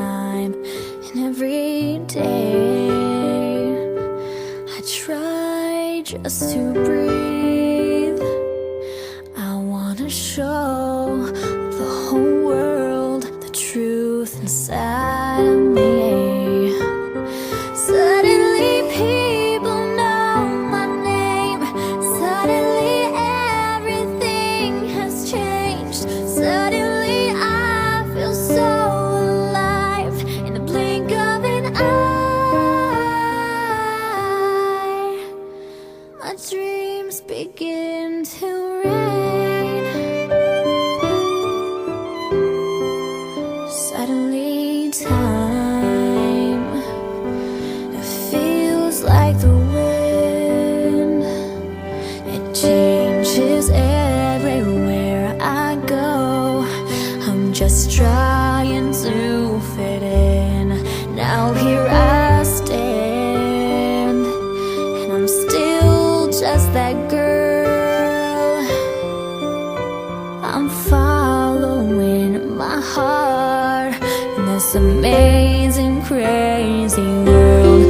time, and every day I try just to breathe. I wanna show the whole world the truth inside of me. Suddenly people know my name. Suddenly everything has changed. Suddenly I feel so alive in the blink of an eye. My dreams begin to rain. Suddenly time, it feels like the wind. It changes everywhere I go. I'm just trying to fit in. Now here I stand, and I'm still just that girl. I'm following my heart in this amazing, crazy world.